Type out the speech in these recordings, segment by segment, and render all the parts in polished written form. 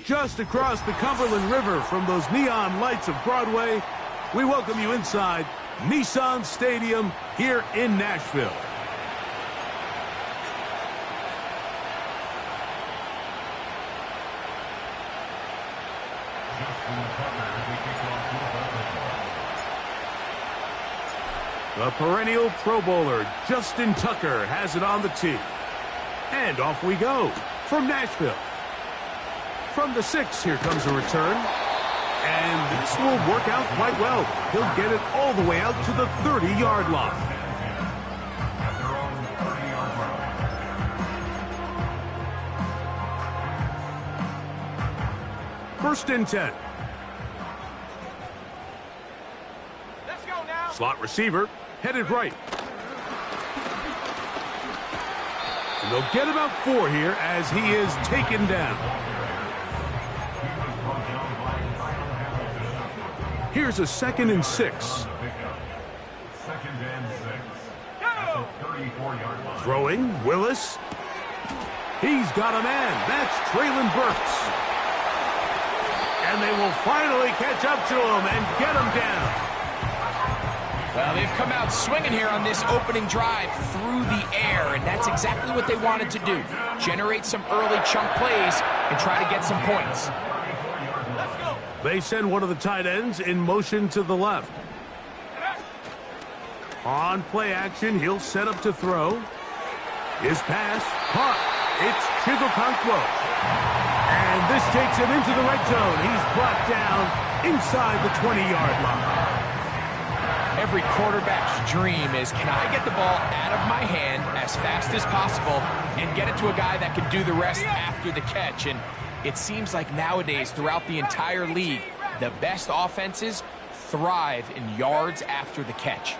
Just across the Cumberland River from those neon lights of Broadway, we welcome you inside Nissan Stadium here in Nashville. The perennial Pro Bowler, Justin Tucker, has it on the tee. And off we go from Nashville. From the 6, here comes a return. And this will work out quite well. He'll get it all the way out to the 30-yard line. First and 10. Let's go now. Slot receiver, headed right. And they'll get about 4 here as he is taken down. Here's a 2nd and 6. Go! Throwing, Willis. He's got a man. That's Traylon Burks. And they will finally catch up to him and get him down. Well, they've come out swinging here on this opening drive through the air, and that's exactly what they wanted to do. Generate some early chunk plays and try to get some points. They send one of the tight ends in motion to the left. On play action, he'll set up to throw. His pass, caught. It's Chigokonkwo. And this takes him into the red zone. He's brought down inside the 20-yard line. Every quarterback's dream is, can I get the ball out of my hand as fast as possible and get it to a guy that can do the rest after the catch? And it seems like nowadays, throughout the entire league, the best offenses thrive in yards after the catch.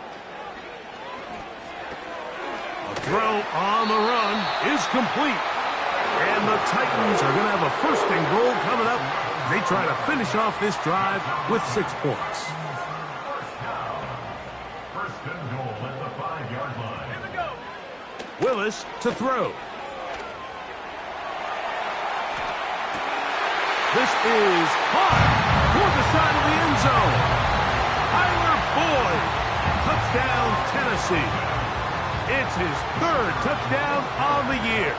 A throw on the run is complete. And the Titans are going to have a 1st and goal coming up. They try to finish off this drive with 6 points. First and goal at the 5-yard line. Here we go. Willis to throw. This is hot toward the side of the end zone. Tyler Boyd, touchdown Tennessee. It's his 3rd touchdown on the year.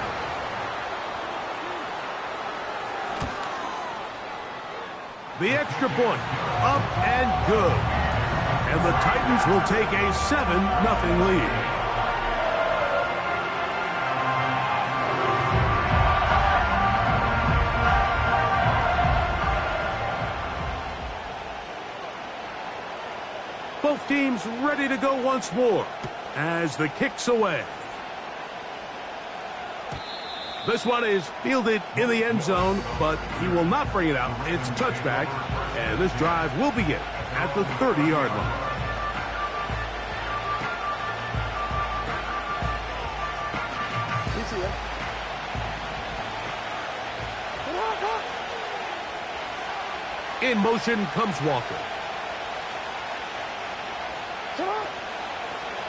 The extra point, up and good. And the Titans will take a 7-0 lead. Both teams ready to go once more as the kick's away. This one is fielded in the end zone, but he will not bring it out. It's touchback, and this drive will begin at the 30-yard line. In motion comes Walker.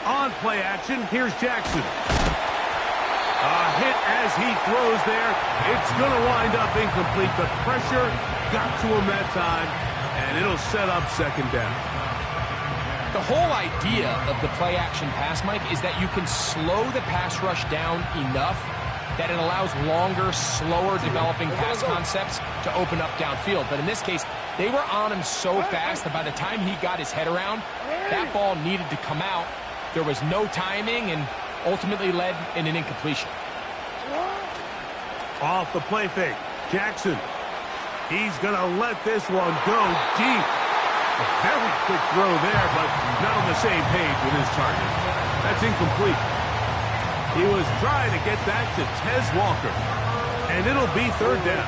On play action, here's Jackson. A hit as he throws there. It's going to wind up incomplete. The pressure got to him that time, and it'll set up 2nd down. The whole idea of the play action pass, Mike, is that you can slow the pass rush down enough that it allows longer, slower developing pass concepts to open up downfield. But in this case, they were on him so fast that by the time he got his head around, that ball needed to come out. There was no timing and ultimately led in an incompletion. Off the play fake, Jackson. He's going to let this one go deep. A very quick throw there, but not on the same page with his target. That's incomplete. He was trying to get that to Tez Walker, and it'll be 3rd down.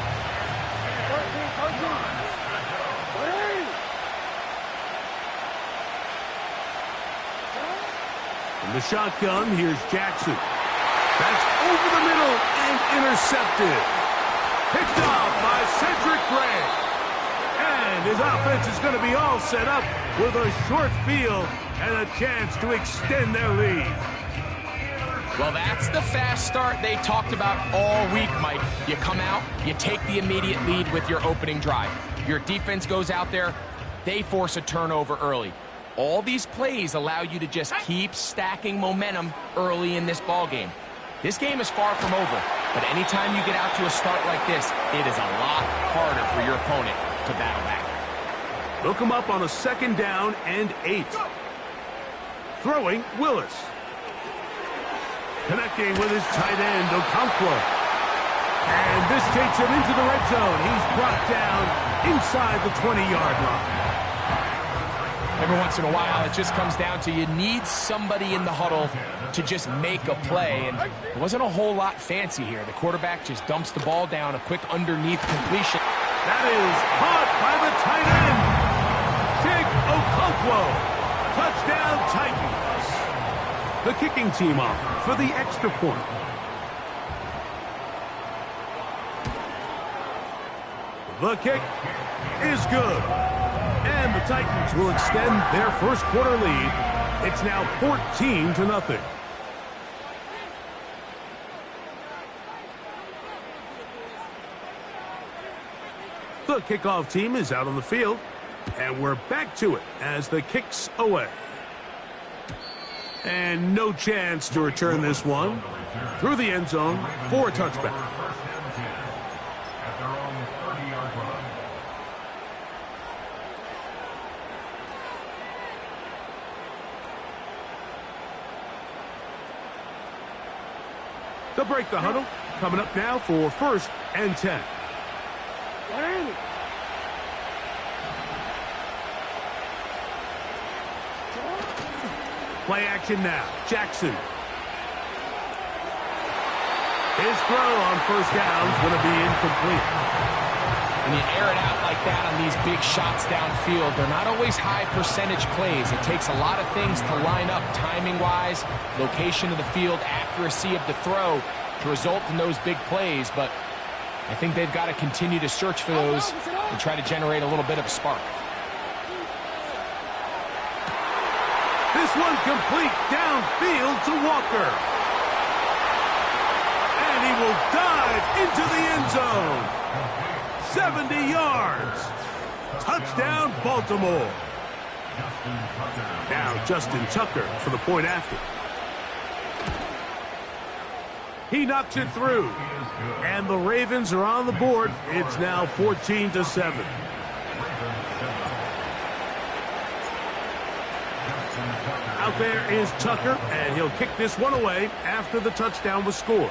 From the shotgun, here's Jackson. That's over the middle and intercepted. Picked off by Cedric Gray. And his offense is going to be all set up with a short field and a chance to extend their lead. Well, that's the fast start they talked about all week, Mike. You come out, you take the immediate lead with your opening drive. Your defense goes out there, they force a turnover early. All these plays allow you to just keep stacking momentum early in this ball game. This game is far from over, but anytime you get out to a start like this, it is a lot harder for your opponent to battle back. They'll come up on a 2nd down and 8. Throwing, Willis. Connecting with his tight end, Okonkwo. And this takes him into the red zone. He's brought down inside the 20-yard line. Every once in a while, it just comes down to you need somebody in the huddle to just make a play, and it wasn't a whole lot fancy here. The quarterback just dumps the ball down, a quick underneath completion. That is caught by the tight end, Chig Okonkwo. Touchdown, Titans. The kicking team off for the extra point. The kick is good. And the Titans will extend their 1st quarter lead. It's now 14-0. The kickoff team is out on the field, and we're back to it as the kick's away. And no chance to return this one through the end zone for a touchback. They'll break the huddle. Coming up now for 1st and 10. Play action now. Jackson. His throw on 1st down is going to be incomplete. And When you air it out like that on these big shots downfield, they're not always high percentage plays. It takes a lot of things to line up timing-wise, location of the field, accuracy of the throw to result in those big plays. But I think they've got to continue to search for those and try to generate a little bit of a spark. This one complete downfield to Walker. And he will dive into the end zone. 70 yards. Touchdown, Baltimore. Now Justin Tucker for the point after. He knocks it through. And the Ravens are on the board. It's now 14-7. Out there is Tucker, and he'll kick this one away after the touchdown was scored.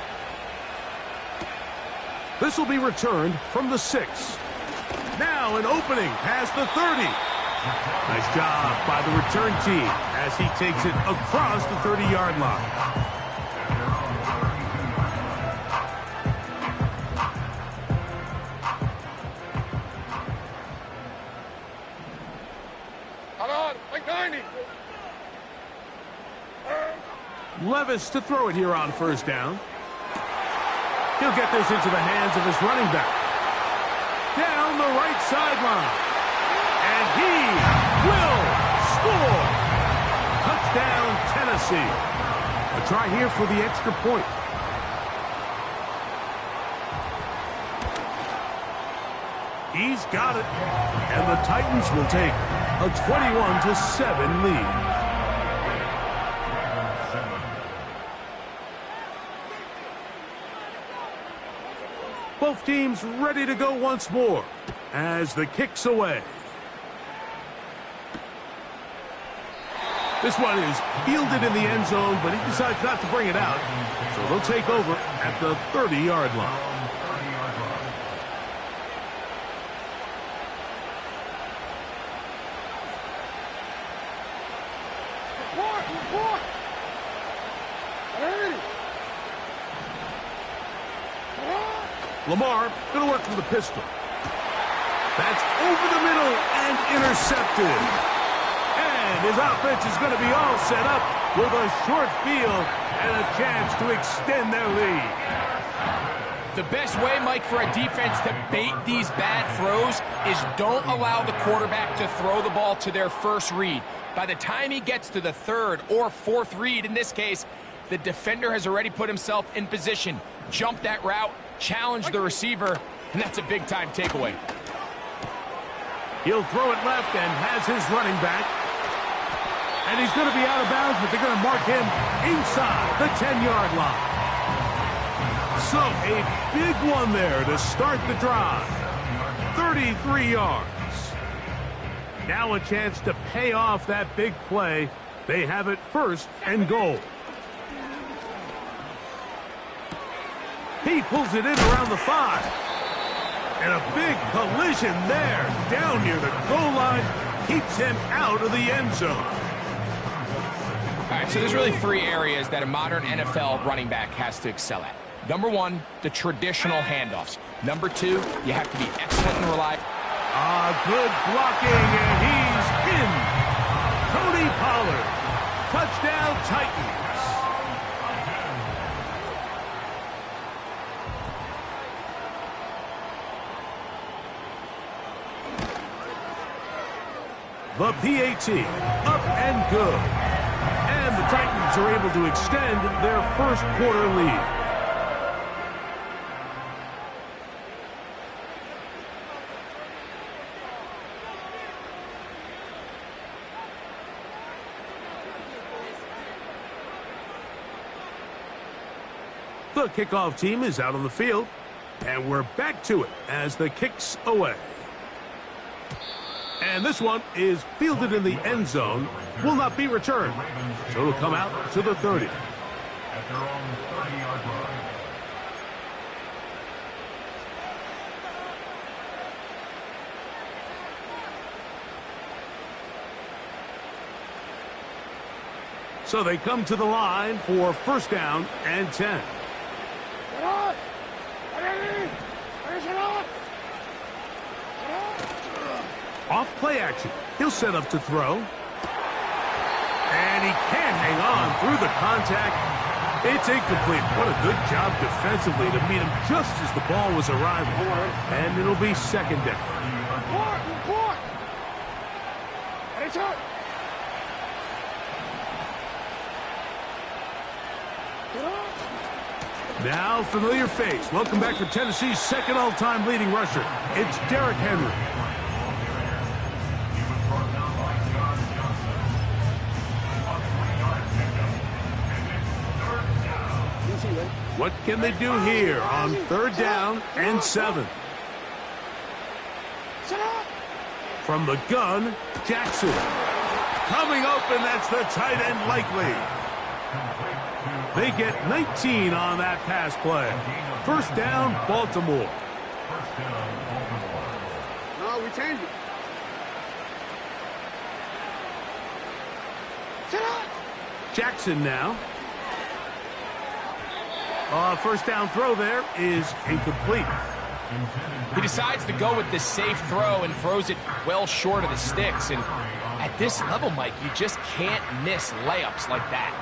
This will be returned from the 6. Now an opening past the 30. Nice job by the return team as he takes it across the 30-yard line. Levis to throw it here on first down. He'll get this into the hands of his running back. Down the right sideline. And he will score. Touchdown, Tennessee. A try here for the extra point. He's got it. And the Titans will take a 21-7 lead. Both teams ready to go once more as the kick's away. This one is fielded in the end zone, but he decides not to bring it out. So they'll take over at the 30-yard line. Lamar going to work from the pistol. That's over the middle and intercepted. And his offense is going to be all set up with a short field and a chance to extend their lead. The best way, Mike, for a defense to bait these bad throws is don't allow the quarterback to throw the ball to their first read. By the time he gets to the third or fourth read, in this case, the defender has already put himself in position, jumped that route, challenge the receiver, and that's a big-time takeaway. He'll throw it left and has his running back. And he's going to be out of bounds, but they're going to mark him inside the 10-yard line. So a big one there to start the drive. 33 yards. Now a chance to pay off that big play. They have it first and goal. He pulls it in around the 5. And a big collision there down near the goal line keeps him out of the end zone. All right, so there's really 3 areas that a modern NFL running back has to excel at. Number 1, the traditional handoffs. Number 2, you have to be excellent and reliable. Good blocking, and he's in. Tony Pollard. Touchdown, Titans. The PAT, up and good. And the Titans are able to extend their first quarter lead. The kickoff team is out on the field, and we're back to it as the kick's away. And this one is fielded in the end zone, will not be returned. So it'll come out to the 30. At their own 30-yard line. So they come to the line for first down and 10. Off play action. He'll set up to throw. And he can't hang on through the contact. It's incomplete. What a good job defensively to meet him just as the ball was arriving. And it'll be second down. Now, familiar face. Welcome back for Tennessee's second all-time leading rusher. It's Derrick Henry. What can they do here on third down and 7? From the gun, Jackson. Coming open, that's the tight end likely. They get 19 on that pass play. First down, Baltimore. No, we changed it. Jackson now. First down throw there is incomplete. He decides to go with the safe throw and throws it well short of the sticks. And at this level, Mike, you just can't miss layups like that.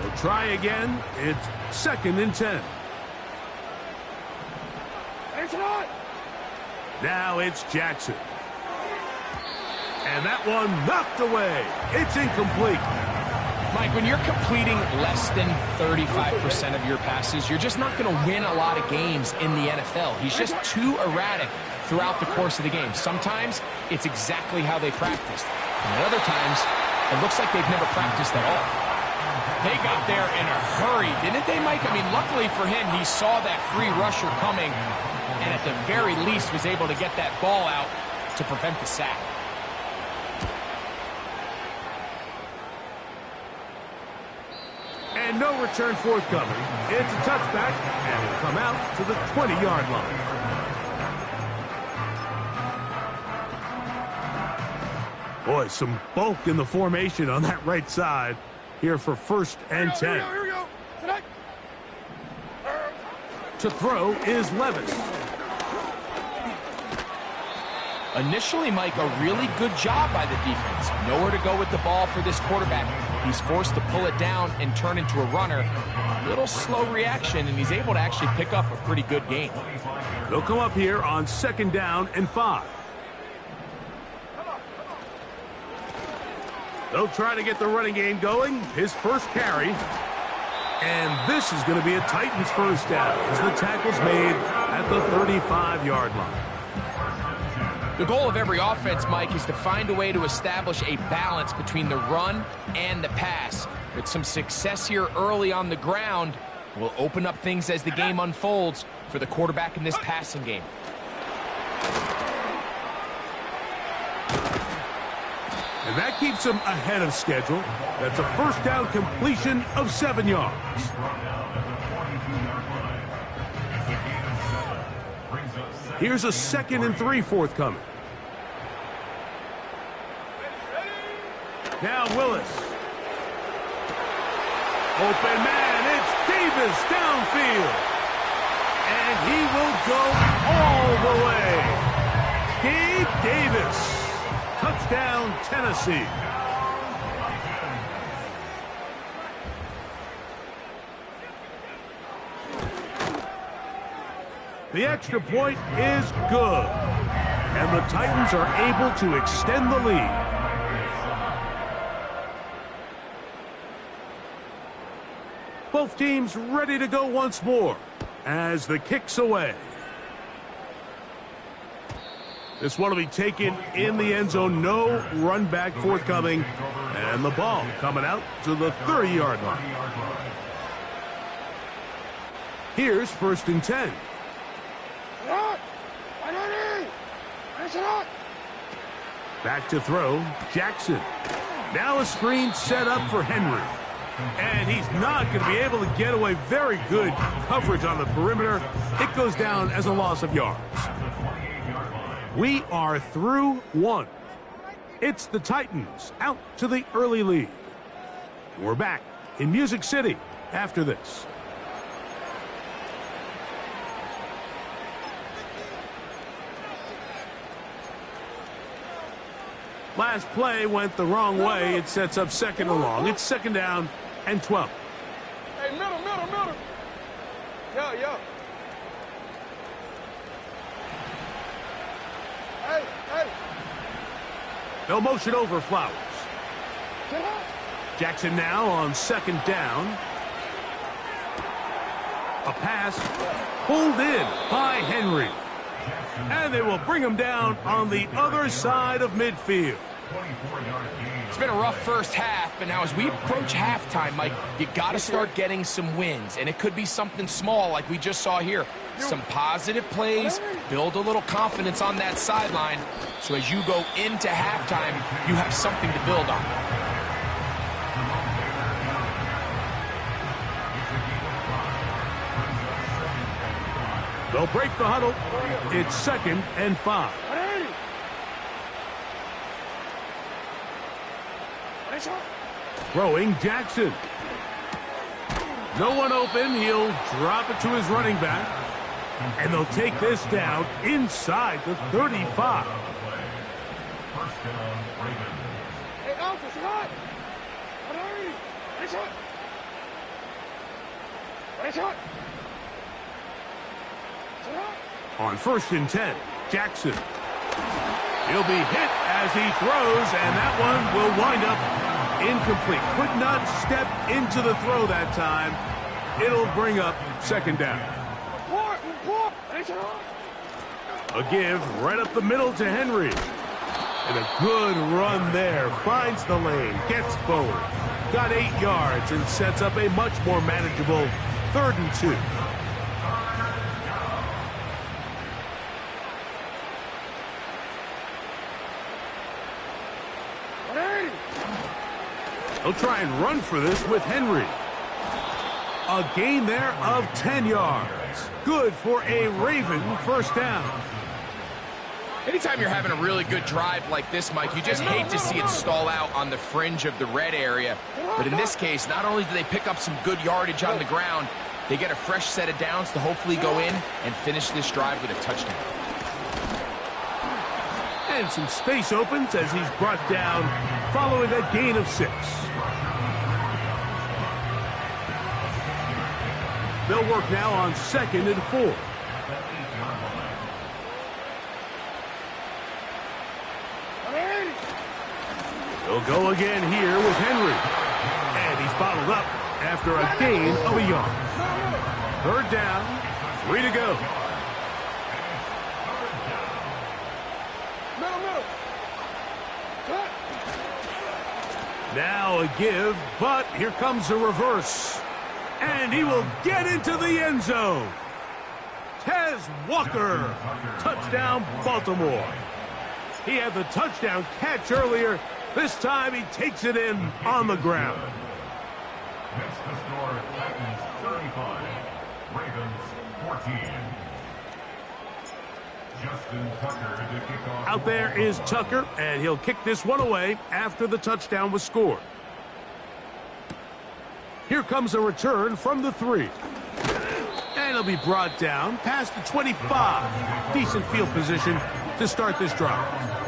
They'll try again. It's second and 10. Now it's Jackson. And that one knocked away. It's incomplete. Mike, when you're completing less than 35% of your passes, you're just not going to win a lot of games in the NFL. He's just too erratic throughout the course of the game. Sometimes it's exactly how they practiced. And at other times, it looks like they've never practiced at all. They got there in a hurry, didn't they, Mike? I mean, luckily for him, he saw that free rusher coming and at the very least was able to get that ball out to prevent the sack. And no return forthcoming. It's a touchback, and will come out to the 20-yard line. Boy, some bulk in the formation on that right side here for first and 10. Here we go. Tonight. To throw is Levis. Initially, Mike, a really good job by the defense. Nowhere to go with the ball for this quarterback. He's forced to pull it down and turn into a runner. Little slow reaction, and he's able to actually pick up a pretty good gain. They'll come up here on second down and 5. They'll try to get the running game going. His first carry. And this is going to be a Titans first down as the tackle's made at the 35-yard line. The goal of every offense, Mike, is to find a way to establish a balance between the run and the pass. With some success here early on the ground, will open up things as the game unfolds for the quarterback in this passing game. And that keeps him ahead of schedule. That's a first down completion of 7 yards. Here's a second and 3 forthcoming. Now Willis. Open man, it's Davis downfield. And he will go all the way. Gabe Davis. Touchdown, Tennessee. The extra point is good. And the Titans are able to extend the lead. Both teams ready to go once more as the kick's away. This one will be taken in the end zone. No run back forthcoming. And the ball coming out to the 30-yard line. Here's first and 10. Back to throw, Jackson. Now a screen set up for Henry. And he's not going to be able to get away. Very good coverage on the perimeter. It goes down as a loss of yards. We are through one. It's the Titans out to the early lead. And we're back in Music City after this. Last play went the wrong way. It sets up second and long. It's second down and 12. Hey, middle. Yo. Hey. They'll motion over Flowers. Jackson now on second down. A pass pulled in by Henry. And they will bring him down on the other side of midfield. It's been a rough first half, but now as we approach halftime, Mike, you got to start getting some wins. And it could be something small like we just saw here. Some positive plays, build a little confidence on that sideline. So as you go into halftime, you have something to build on. They'll break the huddle. It's second and 5. Throwing Jackson. No one open. He'll drop it to his running back. And they'll take this down inside the 35. Hey, Alpha, it's hot. It's hot. On first and 10, Jackson. He'll be hit as he throws, and that one will wind up incomplete. Could not step into the throw that time. It'll bring up second down. A give right up the middle to Henry. And a good run there. Finds the lane, gets forward. Got 8 yards and sets up a much more manageable 3rd and 2. He'll try and run for this with Henry. A gain there of 10 yards. Good for a Raven first down. Anytime you're having a really good drive like this, Mike, you just hate to see it stall out on the fringe of the red area. But in this case, not only do they pick up some good yardage on the ground, they get a fresh set of downs to hopefully go in and finish this drive with a touchdown. And some space opens as he's brought down following a gain of 6. They'll work now on second and 4. They'll go again here with Henry. And he's bottled up after a gain of a yard. 3rd down, 3 to go. Now a give, but here comes a reverse. And he will get into the end zone. Tez Walker, touchdown Baltimore. He had the touchdown catch earlier. This time he takes it in on the ground. That's the score. Titans 35, Ravens 14. Justin Tucker to kick off. Out there is Tucker, and he'll kick this one away after the touchdown was scored. Here comes a return from the 3. And he'll be brought down past the 25. Decent field position to start this drive.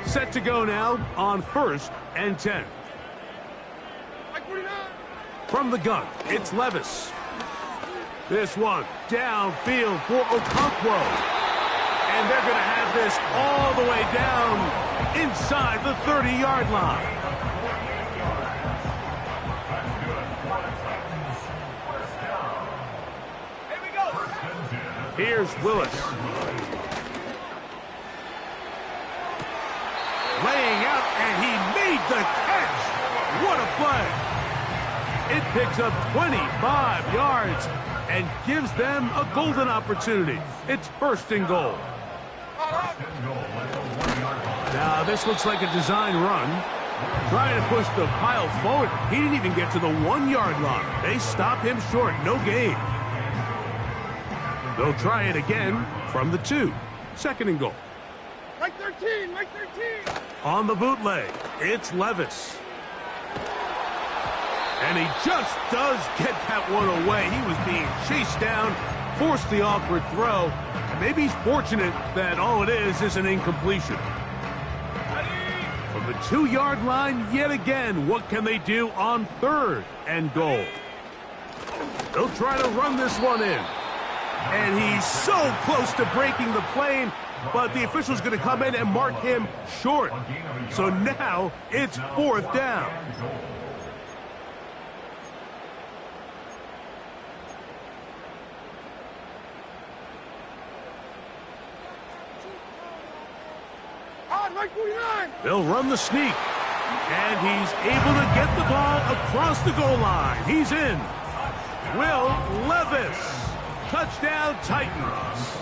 Set to go now on first and 10. From the gun, it's Levis. This one downfield for Okonkwo. And they're going to have this all the way down inside the 30-yard line. Here we go. Here's Willis. Laying out, and he made the catch. What a play. It picks up 25 yards and gives them a golden opportunity. It's 1st and goal. Now, this looks like a design run. Trying to push the pile forward. He didn't even get to the 1-yard line. They stop him short. No gain. They'll try it again from the 2. 2nd and goal. Mike 13, Mike 13. On the bootleg, it's Levis. And he just does get that one away. He was being chased down, forced the awkward throw, and maybe he's fortunate that all it is an incompletion. From the 2-yard line yet again, what can they do on 3rd and goal? They'll try to run this one in. And he's so close to breaking the plane, but the official's going to come in and mark him short. So now it's 4th down. They'll run the sneak. And he's able to get the ball across the goal line. He's in. Will Levis. Touchdown, Titans.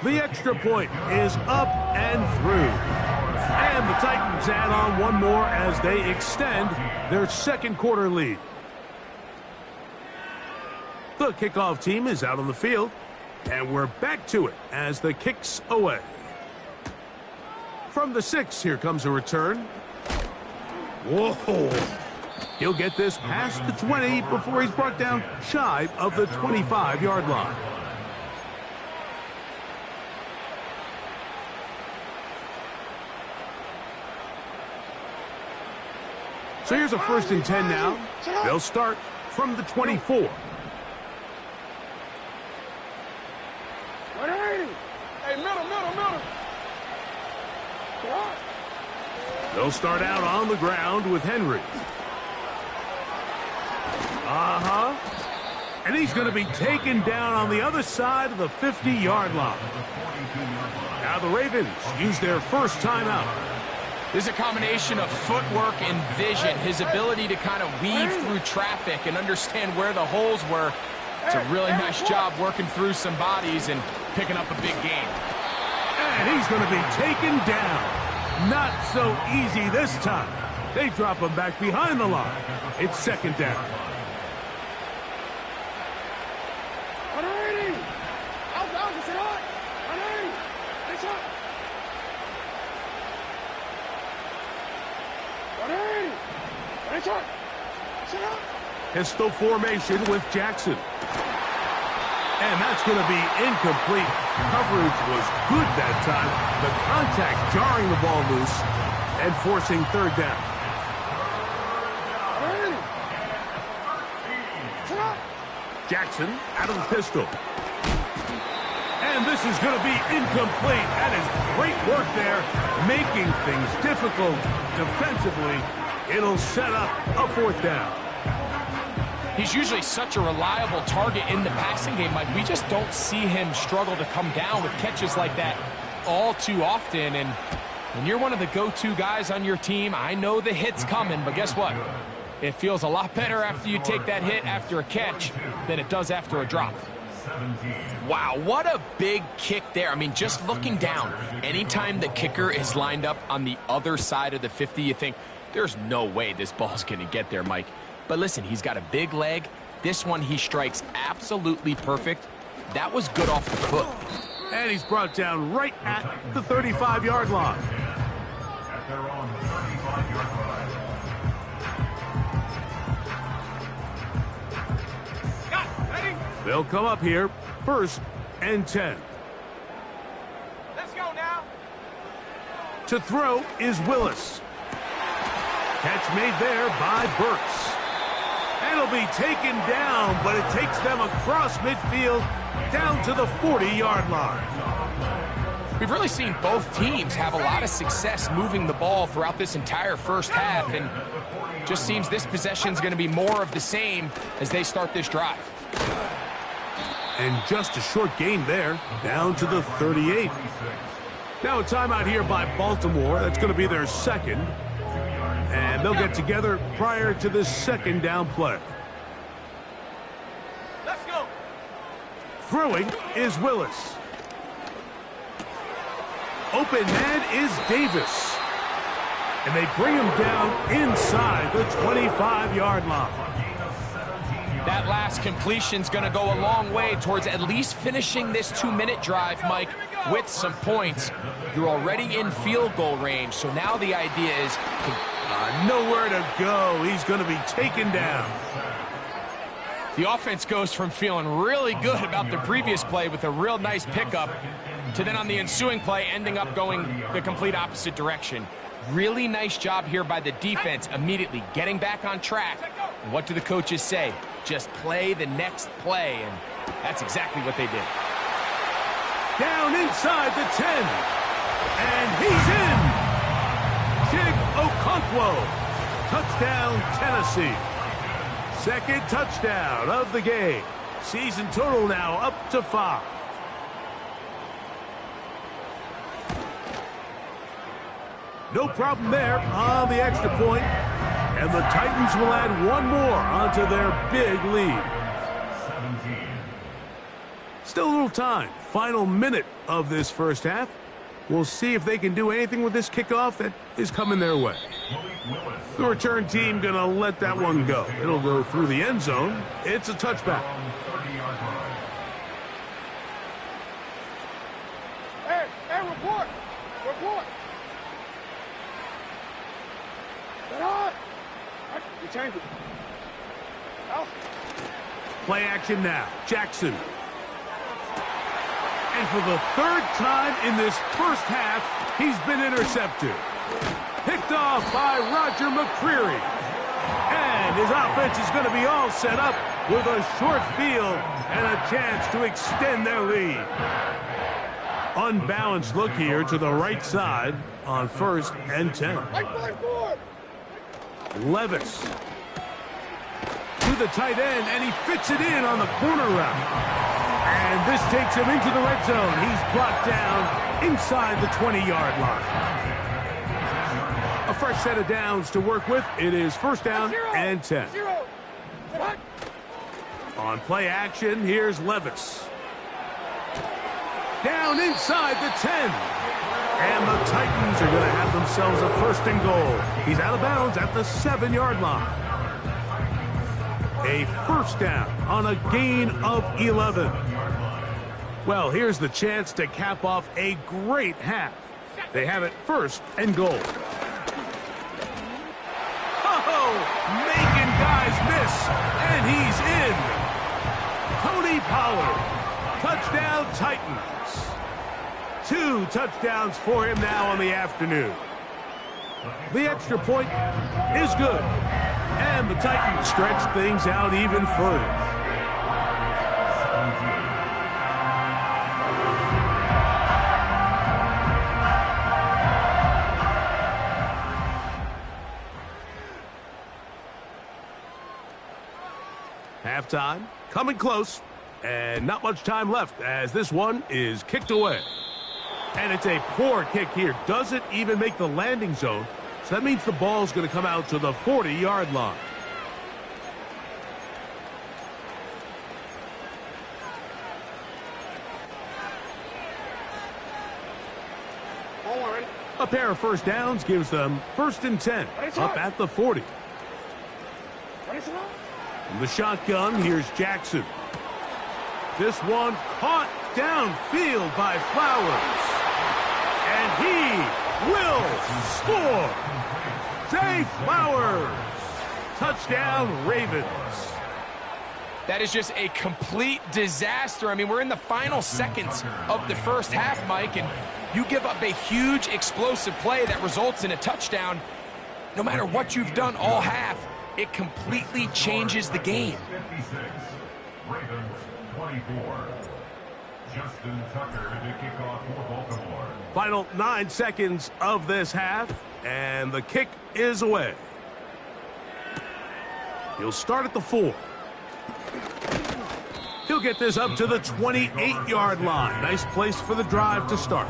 The extra point is up and through. And the Titans add on one more as they extend their 2nd quarter lead. The kickoff team is out on the field, and we're back to it as the kick's away. From the 6, here comes a return. Whoa! He'll get this past the 20 before he's brought down shy of the 25-yard line. So here's a 1st and 10 now. They'll start from the 24. Hey, middle. They'll start out on the ground with Henry. And he's going to be taken down on the other side of the 50-yard line. Now the Ravens use their first timeout. There's a combination of footwork and vision, his ability to kind of weave through traffic and understand where the holes were. It's a really nice job working through some bodies and picking up a big gain. And he's going to be taken down. Not so easy this time. They drop him back behind the line. It's 2nd down. Pistol formation with Jackson. And that's going to be incomplete. Coverage was good that time. The contact jarring the ball loose and forcing 3rd down. Jackson out of the pistol. And this is going to be incomplete. That is great work there, making things difficult defensively. It'll set up a 4th down. He's usually such a reliable target in the passing game, Mike. We just don't see him struggle to come down with catches like that all too often. And when you're one of the go-to guys on your team, I know the hit's coming, but guess what? It feels a lot better after you take that hit after a catch than it does after a drop. Wow, what a big kick there. I mean, just looking down, anytime the kicker is lined up on the other side of the 50, you think, there's no way this ball's going to get there, Mike. But listen, he's got a big leg. This one he strikes absolutely perfect. That was good off the foot. And he's brought down right at the 35-yard line. At their own 35-yard line. They'll come up here, 1st and 10. Let's go now. To throw is Willis. Catch made there by Burks. And it'll be taken down, but it takes them across midfield down to the 40-yard line. We've really seen both teams have a lot of success moving the ball throughout this entire first half, and just seems this possession is going to be more of the same as they start this drive. And just a short gain there, down to the 38. Now a timeout here by Baltimore. That's going to be their 2nd. And they'll get together prior to this 2nd down play. Let's go. Throwing is Willis. Open man is Davis. And they bring him down inside the 25-yard line. That last completion's going to go a long way towards at least finishing this 2-minute drive, Mike, with some points. You're already in field goal range, so now the idea is... nowhere to go. He's going to be taken down. The offense goes from feeling really good about the previous play with a real nice pickup to then on the ensuing play ending up going the complete opposite direction. Really nice job here by the defense immediately getting back on track. And what do the coaches say? Just play the next play, and that's exactly what they did. Down inside the 10. And he's in. Chig Okonkwo. Touchdown, Tennessee. Second touchdown of the game. Season total now up to 5. No problem there on the extra point. And the Titans will add one more onto their big lead. Still a little time. Final minute of this first half. We'll see if they can do anything with this kickoff that is coming their way. The return team going to let that one go. It'll go through the end zone. It's a touchback. Hey, report. Report. Get on. You change it. Out. Play action now. Jackson. And for the third time in this first half, he's been intercepted. Picked off by Roger McCreary. And his offense is going to be all set up with a short field and a chance to extend their lead. Unbalanced look here to the right side on 1st and 10. Levis to the tight end, and he fits it in on the corner route. And this takes him into the red zone. He's brought down inside the 20-yard line. A fresh set of downs to work with. It is 1st down and 10. On play action, here's Levis. Down inside the 10. And the Titans are going to have themselves a 1st and goal. He's out of bounds at the 7-yard line. A 1st down on a gain of 11. Well, here's the chance to cap off a great half. They have it 1st and goal. Oh, making guys miss, and he's in. Tony Pollard, touchdown Titans. 2 touchdowns for him now on the afternoon. The extra point is good, and the Titans stretch things out even further. Halftime, coming close, and not much time left as this one is kicked away. And it's a poor kick here. Doesn't even make the landing zone, so that means the ball's going to come out to the 40-yard line. A pair of 1st downs gives them 1st and 10, up at the 40. From the shotgun, here's Jackson. This one caught downfield by Flowers. And he will score. Zay Flowers. Touchdown, Ravens. That is just a complete disaster. I mean, we're in the final seconds of the first half, Mike, and you give up a huge explosive play that results in a touchdown. No matter what you've done all half, it completely changes the game. 56, Ravens 24. Justin Tucker to kick off for Baltimore. Final 9 seconds of this half, and the kick is away. He'll start at the 4. He'll get this up to the 28-yard line. Nice place for the drive to start.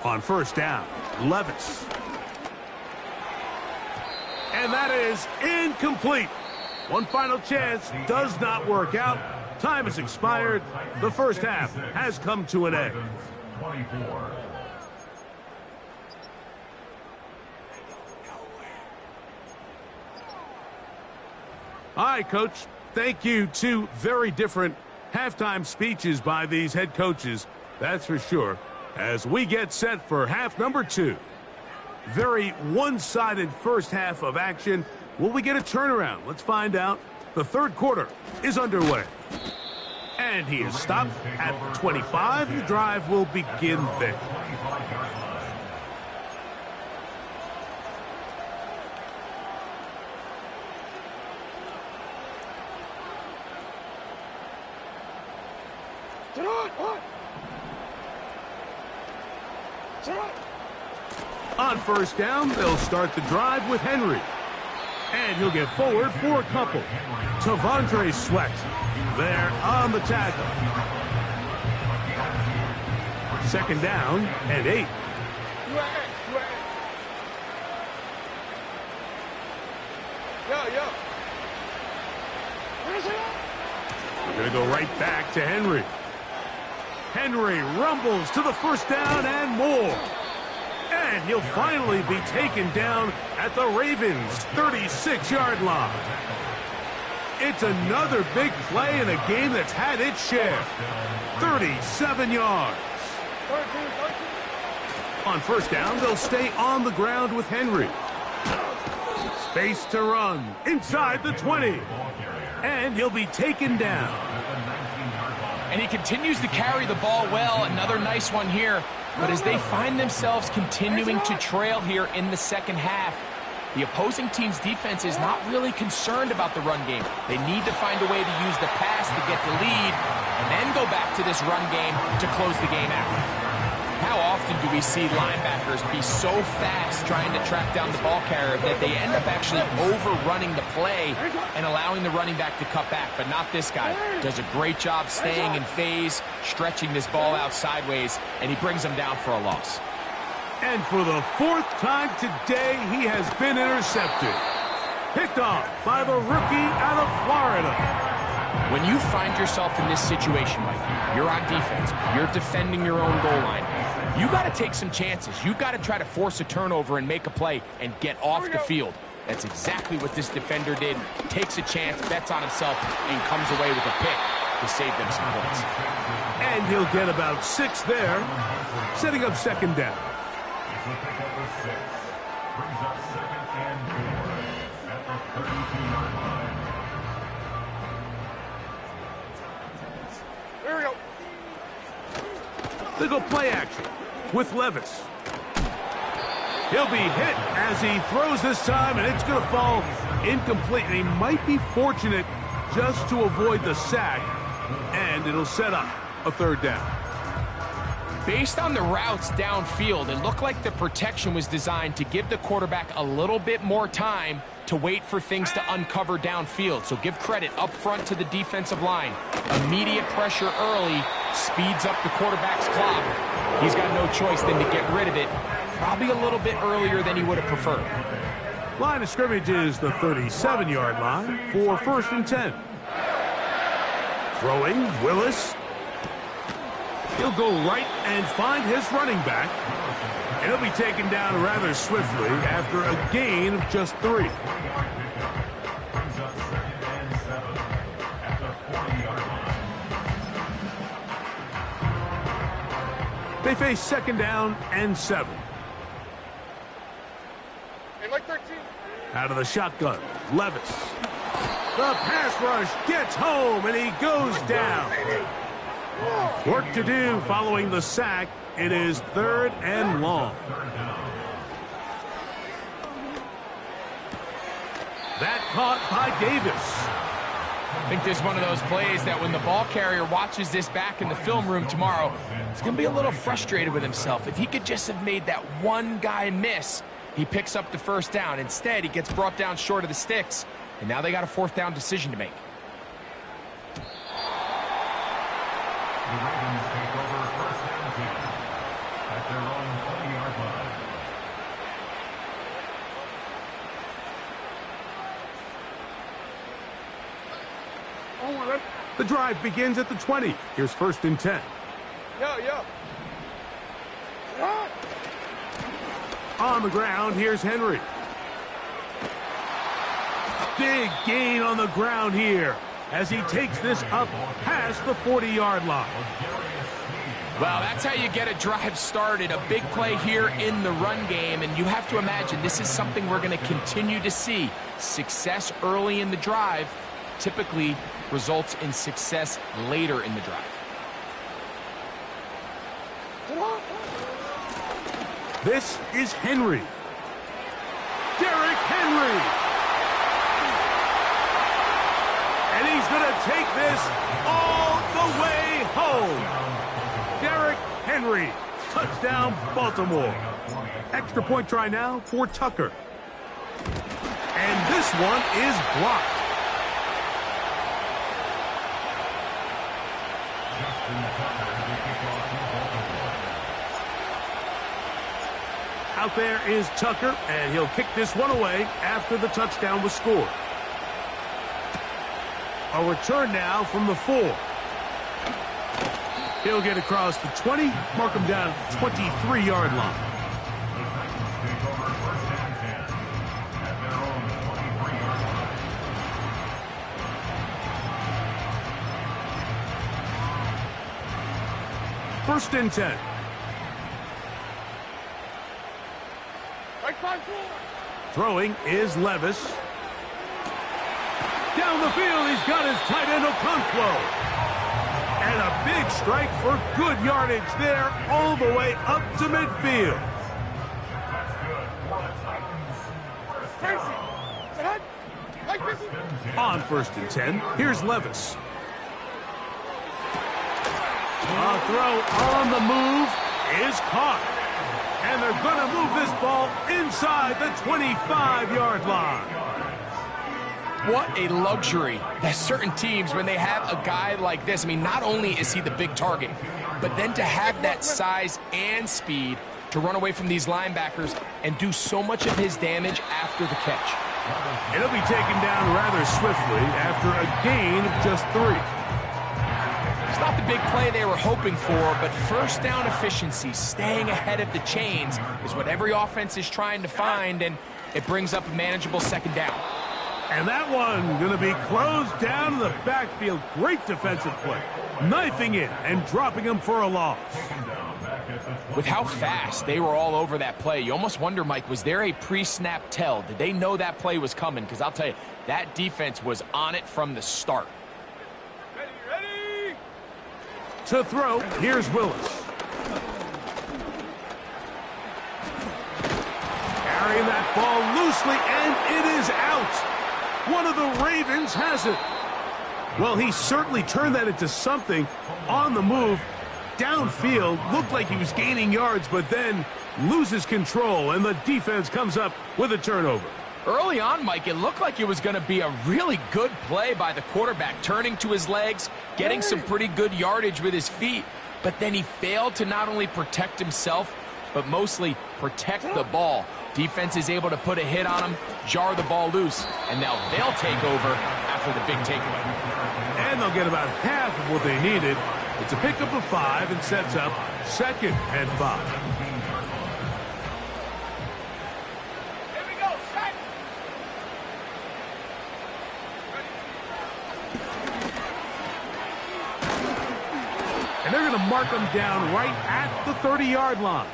On 1st down, Levis. And that is incomplete. One final chance does not work out. Time has expired. The first half has come to an end. 24. All right, Coach. Thank you. Two very different halftime speeches by these head coaches. That's for sure. As we get set for half number 2. Very one-sided first half of action. Will we get a turnaround? Let's find out. The third quarter is underway. And he is stopped at the 25. The drive will begin there. On first down, they'll start the drive with Henry. And he'll get forward for a couple. Tavondre Sweat there on the tackle. Second down and 8. We're going to go right back to Henry. Henry rumbles to the first down and more. And he'll finally be taken down at the Ravens' 36-yard line. It's another big play in a game that's had its share. 37 yards. On first down, they'll stay on the ground with Henry. Space to run inside the 20. And he'll be taken down. And he continues to carry the ball well. Another nice one here. But as they find themselves continuing to trail here in the second half, the opposing team's defense is not really concerned about the run game. They need to find a way to use the pass to get the lead and then go back to this run game to close the game out. How often do we see linebackers be so fast trying to track down the ball carrier that they end up actually overrunning the play and allowing the running back to cut back? But not this guy. Does a great job staying in phase, stretching this ball out sideways, and he brings them down for a loss. And for the fourth time today, he has been intercepted. Picked off by the rookie out of Florida. When you find yourself in this situation, Mike, you're on defense, you're defending your own goal line, you got to take some chances. You got to try to force a turnover and make a play and get off the field. That's exactly what this defender did. Takes a chance, bets on himself, and comes away with a pick to save them some points. And he'll get about 6 there, setting up second down. It's a pick up of 6. Brings up second and 4 at the 32-yard line. Here we go. They go play action with Levis. He'll be hit as he throws this time, and it's going to fall incomplete. And he might be fortunate just to avoid the sack, and it'll set up a third down. Based on the routes downfield, it looked like the protection was designed to give the quarterback a little bit more time to wait for things to uncover downfield. So give credit up front to the defensive line. Immediate pressure early speeds up the quarterback's clock. He's got no choice than to get rid of it, probably a little bit earlier than he would have preferred. Line of scrimmage is the 37-yard line for 1st and 10. Throwing, Willis. He'll go right and find his running back. And he'll be taken down rather swiftly after a gain of just 3. Brings up second and 7 at the 40-yard line. They face second down and 7. And like 13. Out of the shotgun, Levis. The pass rush gets home, and he goes down. Work to do following the sack. It is 3rd and long. That caught by Davis. I think this is one of those plays that when the ball carrier watches this back in the film room tomorrow, he's going to be a little frustrated with himself. If he could just have made that one guy miss, he picks up the first down. Instead, he gets brought down short of the sticks, and now they got a 4th down decision to make. The Ravens take over 1st and 10 at their own 20-yard line. Oh, The drive begins at the 20. Here's 1st and 10. Yo. Run. On the ground, here's Henry. Big gain on the ground here as he takes this up past the 40-yard line. Well, that's how you get a drive started. A big play here in the run game, and you have to imagine this is something we're going to continue to see. Success early in the drive typically results in success later in the drive. This is Henry. Derrick Henry. And he's going to take this all the way home. Derrick Henry. Touchdown, Baltimore. Extra point try now for Tucker. And this one is blocked. Out there is Tucker, and he'll kick this one away after the touchdown was scored. A return now from the 4. He'll get across the 20, mark him down at the 23-yard line. First and 10. Throwing is Levis. Down the field, he's got his tight end Okonkwo. And a big strike for good yardage there all the way up to midfield. On 1st and 10, here's Levis. A throw on the move is caught. And they're going to move this ball inside the 25-yard line. What a luxury that certain teams, when they have a guy like this, I mean, not only is he the big target, but then to have that size and speed to run away from these linebackers and do so much of his damage after the catch. It'll be taken down rather swiftly after a gain of just 3. It's not the big play they were hoping for, but first down efficiency, staying ahead of the chains, is what every offense is trying to find, and it brings up a manageable 2nd down. And that one going to be closed down in the backfield. Great defensive play. Knifing in and dropping him for a loss. With how fast they were all over that play, you almost wonder, Mike, was there a pre-snap tell? Did they know that play was coming? Because I'll tell you, that defense was on it from the start. Ready. To throw, here's Willis. Carrying that ball loosely, and it is out. One of the Ravens has it. Well, he certainly turned that into something on the move. Downfield, looked like he was gaining yards, but then loses control, and the defense comes up with a turnover. Early on, Mike, it looked like it was going to be a really good play by the quarterback, turning to his legs, getting some pretty good yardage with his feet, but then he failed to not only protect himself, but mostly protect the ball. Defense is able to put a hit on him, jar the ball loose, and now they'll take over after the big takeaway. And they'll get about half of what they needed. It's a pickup of 5 and sets up 2nd and 5. Here we go, set. And they're going to mark them down right at the 30-yard line.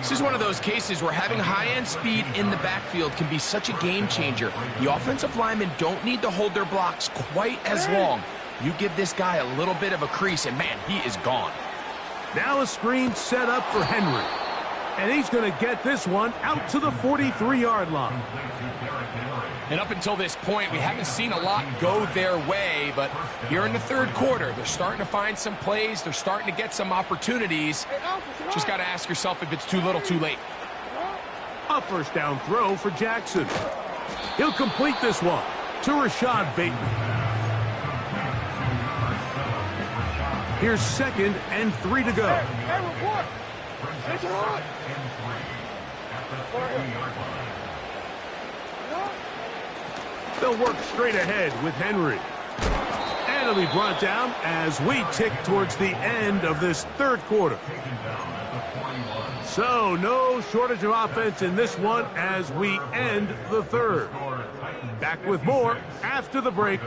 This is one of those cases where having high-end speed in the backfield can be such a game changer. The offensive linemen don't need to hold their blocks quite as long. You give this guy a little bit of a crease, and man, he is gone. Now a screen set up for Henry. And he's going to get this one out to the 43-yard line. And up until this point, we haven't seen a lot go their way, but here in the 3rd quarter, they're starting to find some plays. They're starting to get some opportunities. Just got to ask yourself if it's too little, too late. A 1st down throw for Jackson. He'll complete this one to Rashad Bateman. Here's 2nd and 3 to go. Hey, report. It's on. They'll work straight ahead with Henry. And it'll be brought down as we tick towards the end of this third quarter. So, no shortage of offense in this one as we end the third. Back with more after the break.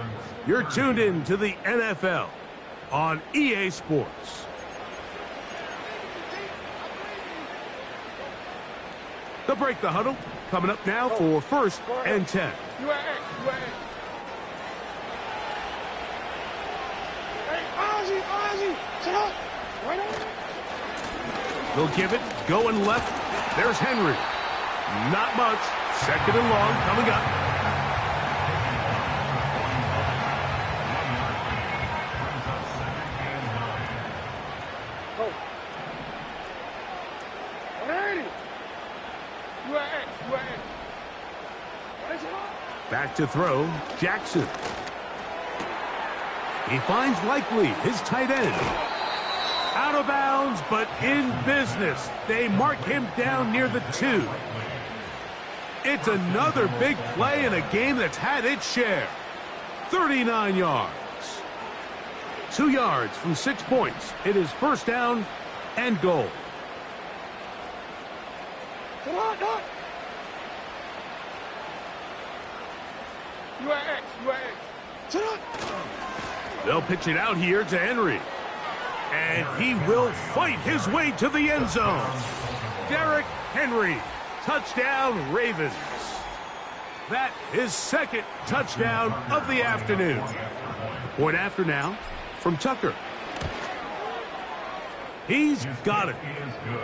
You're tuned in to the NFL on EA Sports. The break, the huddle, coming up now for 1st and 10. They'll give it, going left. There's Henry. Not much. 2nd and long coming up. Back to throw, Jackson. He finds Likely, his tight end. Out of bounds, but in business. They mark him down near the 2. It's another big play in a game that's had its share. 39 yards. 2 yards from 6 points. It is 1st down and goal. Come on, Doc. They'll pitch it out here to Henry. And he will fight his way to the end zone. Derrick Henry. Touchdown, Ravens. That is 2nd touchdown of the afternoon. Point after now from Tucker. He's got it.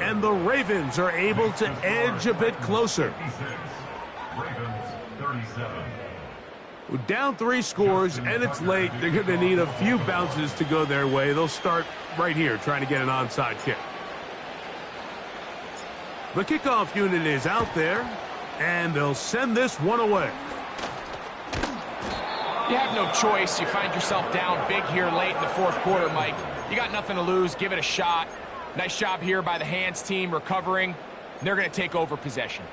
And the Ravens are able to edge a bit closer. Ravens 37. We're down 3 scores, and it's late. They're going to need a few bounces to go their way. They'll start right here trying to get an onside kick. The kickoff unit is out there, and they'll send this one away. You have no choice. You find yourself down big here late in the 4th quarter, Mike. You got nothing to lose. Give it a shot. Nice job here by the hands team recovering. They're going to take over possession.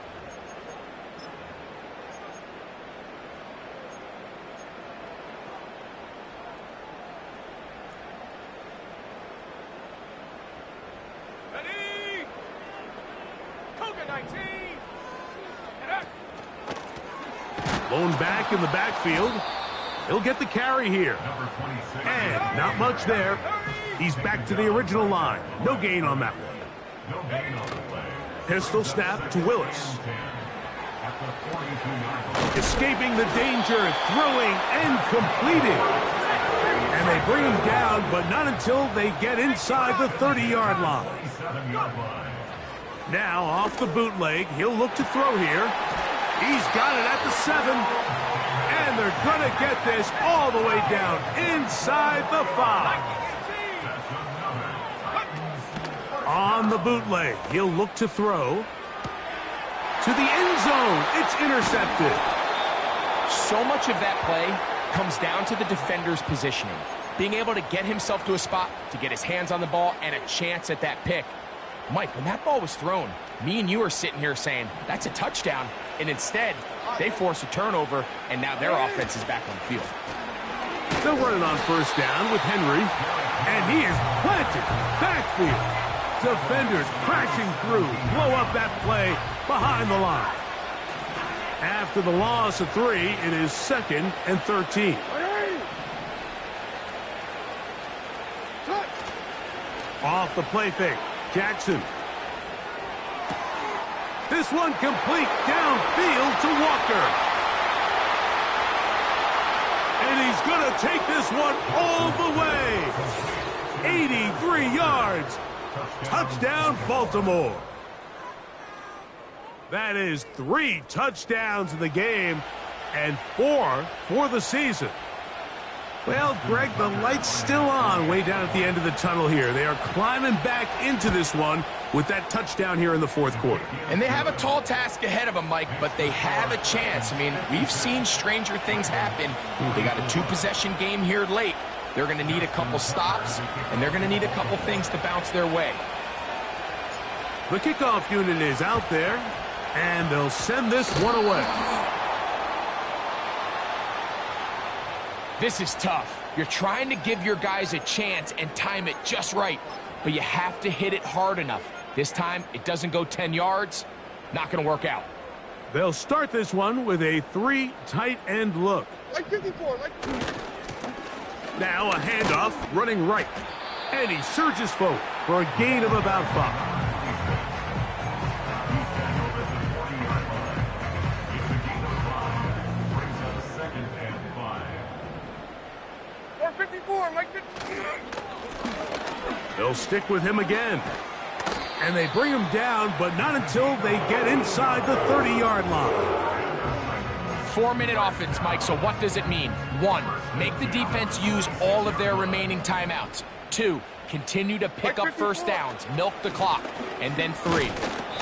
Blown back in the backfield. He'll get the carry here. And not much there. He's back to the original line. No gain on that one. Pistol snap to Willis. Escaping the danger, throwing and completing. And they bring him down, but not until they get inside the 30-yard line. Now off the bootleg, he'll look to throw here. He's got it at the 7. And they're going to get this all the way down inside the 5. On the bootleg, he'll look to throw. To the end zone, it's intercepted. So much of that play comes down to the defender's positioning. Being able to get himself to a spot, to get his hands on the ball, and a chance at that pick. Mike, when that ball was thrown, me and you are sitting here saying, that's a touchdown. And instead, they force a turnover, and now their offense is back on the field. They're running on 1st down with Henry, and he is planted backfield. Defenders crashing through, blow up that play behind the line. After the loss of 3, it is 2nd and 13. Off the play fake, Jackson. This one complete downfield to Walker. And he's going to take this one all the way. 83 yards. Touchdown, Baltimore. That is 3 touchdowns in the game and 4 for the season. Well, Greg, the light's still on way down at the end of the tunnel here. They are climbing back into this one with that touchdown here in the 4th quarter. And they have a tall task ahead of them, Mike, but they have a chance. I mean, we've seen stranger things happen. They got a 2-possession game here late. They're going to need a couple stops, and they're going to need a couple things to bounce their way. The kickoff unit is out there, and they'll send this one away. This is tough. You're trying to give your guys a chance and time it just right, but you have to hit it hard enough. This time, it doesn't go 10 yards, not going to work out. They'll start this one with a 3 tight end look. Like 54, like... Now a handoff, running right. And he surges forward for a gain of about 5. Or 54, like 54. They'll stick with him again. And they bring him down, but not until they get inside the 30-yard line. 4-minute offense, Mike, so what does it mean? 1, make the defense use all of their remaining timeouts. 2, continue to pick up first downs, milk the clock. And then 3,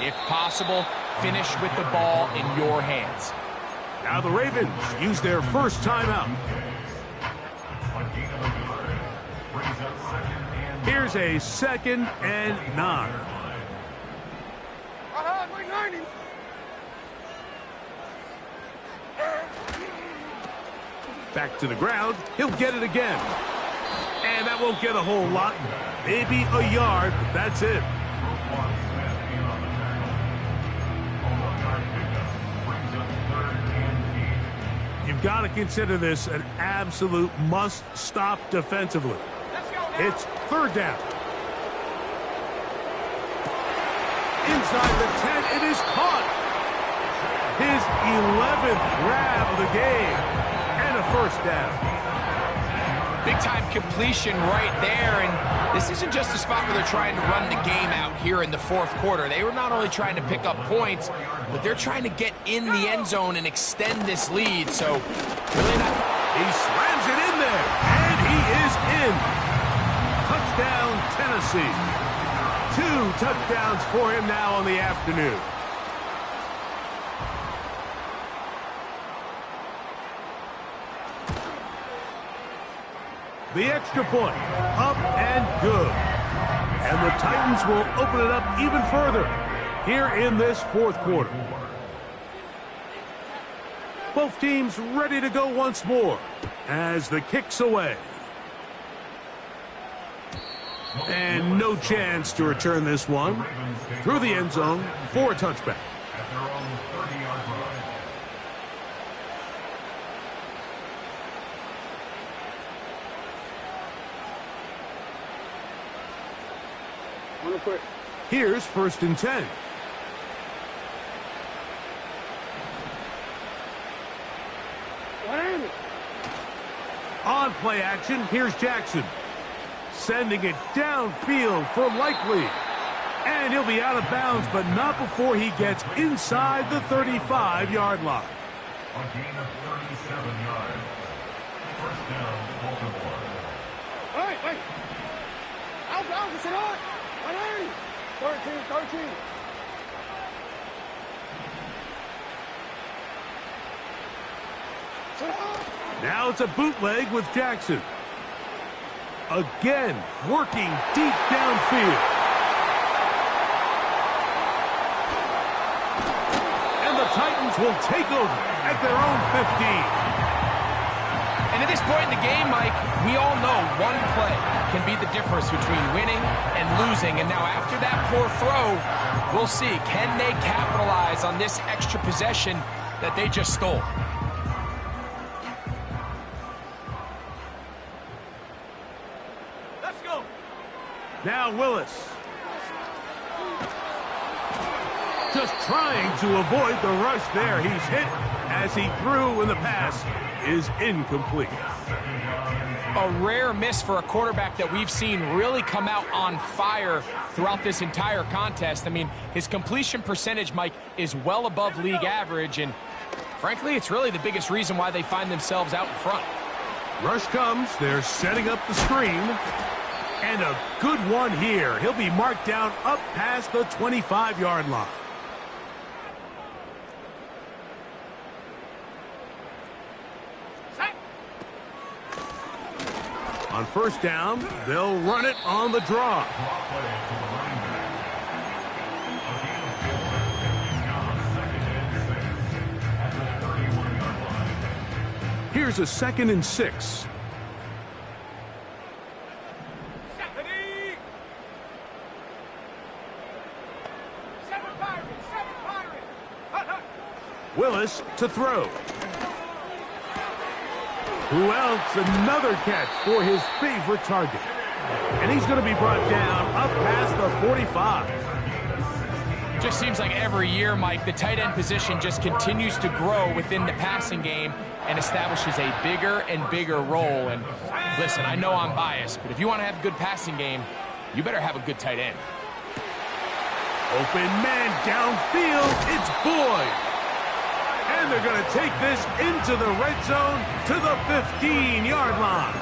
if possible, finish with the ball in your hands. Now the Ravens use their first timeout. Here's a 2nd and 9. Like 90. Back to the ground. He'll get it again. And that won't get a whole lot. Maybe a yard, but that's it. You've got to consider this an absolute must-stop defensively. It's 3rd down. Inside the 10, it is caught. His 11th grab of the game. And a first down. Big-time completion right there, and this isn't just a spot where they're trying to run the game out here in the 4th quarter. They were not only trying to pick up points, but they're trying to get in the end zone and extend this lead, so really not... He slams it in there, and he is in. Touchdown, Tennessee. 2 touchdowns for him now on the afternoon. The extra point, up and good. And the Titans will open it up even further here in this 4th quarter. Both teams ready to go once more as the kick's away. And no chance to return this one through the end zone for a touchback. At their own 30-yard line. Here's 1st and 10. On play action, here's Jackson. Sending it downfield for Likely. And he'll be out of bounds, but not before he gets inside the 35-yard line. A gain of 37 yards. First down, Baltimore. Wait. Alpha, sit on. 13. Now it's a bootleg with Jackson. Again, working deep downfield. And the Titans will take over at their own 15. And at this point in the game, Mike, we all know one play can be the difference between winning and losing. And now after that poor throw, we'll see, can they capitalize on this extra possession that they just stole? Let's go. Now Willis. Just trying to avoid the rush there. He's hit as he threw, and the pass is incomplete. A rare miss for a quarterback that we've seen really come out on fire throughout this entire contest. I mean, his completion percentage, Mike, is well above league average, and frankly, it's really the biggest reason why they find themselves out in front. Rush comes. They're setting up the screen. And a good one here. He'll be marked down up past the 25-yard line. On first down, they'll run it on the draw. Here's a 2nd and 6. Willis to throw. Who else? Another catch for his favorite target. And he's going to be brought down up past the 45. Just seems like every year, Mike, the tight end position just continues to grow within the passing game and establishes a bigger and bigger role. And listen, I know I'm biased, but if you want to have a good passing game, you better have a good tight end. Open man downfield, it's Boyd. And they're going to take this into the red zone to the 15-yard line.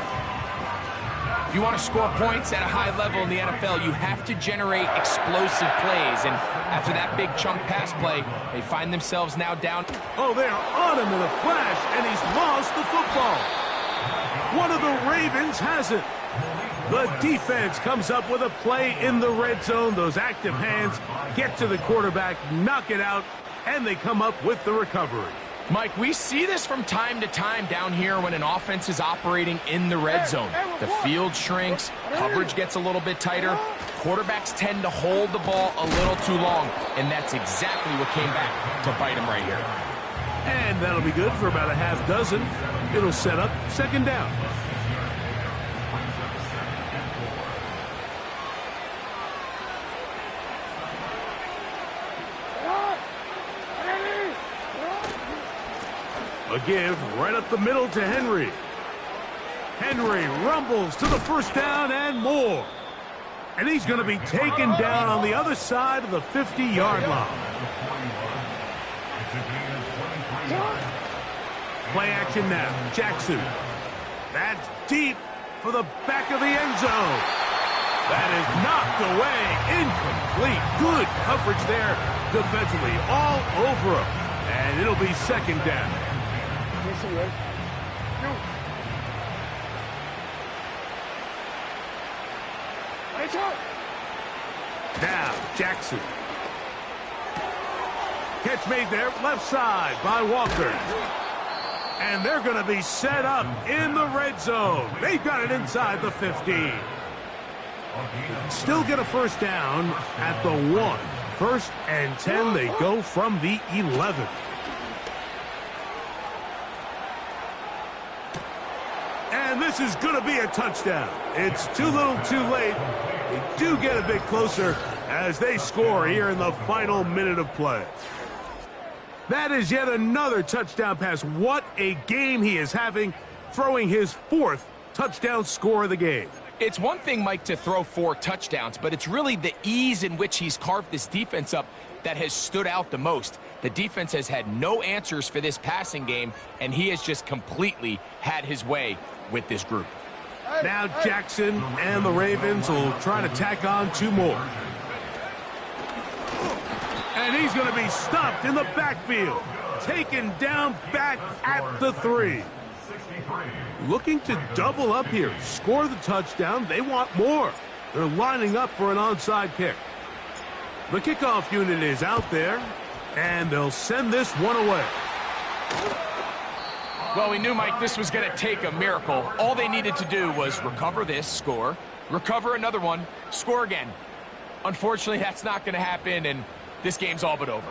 If you want to score points at a high level in the NFL, you have to generate explosive plays. And after that big chunk pass play, they find themselves now down. Oh, they're on him in a flash, and he's lost the football. One of the Ravens has it. The defense comes up with a play in the red zone. Those active hands get to the quarterback, knock it out, and they come up with the recovery. Mike, we see this from time to time down here when an offense is operating in the red zone. The field shrinks, coverage gets a little bit tighter, quarterbacks tend to hold the ball a little too long, and that's exactly what came back to bite him right here. And that'll be good for about a half dozen. It'll set up second down. A give right up the middle to Henry. Henry rumbles to the first down and more. And he's going to be taken down on the other side of the 50-yard line. Play action now. Jackson. That's deep for the back of the end zone. That is knocked away. Incomplete. Good coverage there defensively all over him. And it'll be second down. Now, Jackson. Catch made there, left side by Walker. And they're going to be set up in the red zone. They've got it inside the 15. Still get a first down at the 1. First and 10, they go from the 11. And this is going to be a touchdown. It's too little too late. They do get a bit closer as they score here in the final minute of play. That is yet another touchdown pass. What a game he is having, throwing his 4th touchdown score of the game. It's one thing, Mike, to throw 4 touchdowns, but it's really the ease in which he's carved this defense up that has stood out the most. The defense has had no answers for this passing game, and he has just completely had his way with this group. Now Jackson and the Ravens will try to tack on 2 more. And he's going to be stopped in the backfield. Taken down back at the 3. Looking to double up here. Score the touchdown. They want more. They're lining up for an onside kick. The kickoff unit is out there, and they'll send this one away. Well, we knew, Mike, this was going to take a miracle. All they needed to do was recover this, score, recover another one, score again. Unfortunately, that's not going to happen, and this game's all but over.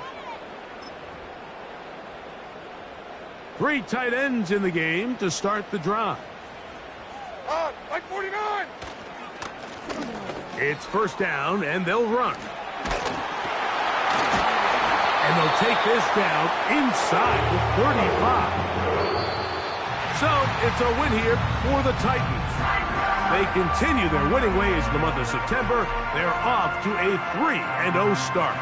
3 tight ends in the game to start the drive. Like 49. It's first down, and they'll run. And they'll take this down inside the 35. So it's a win here for the Titans. They continue their winning ways in the month of September. They're off to a 3-0 start.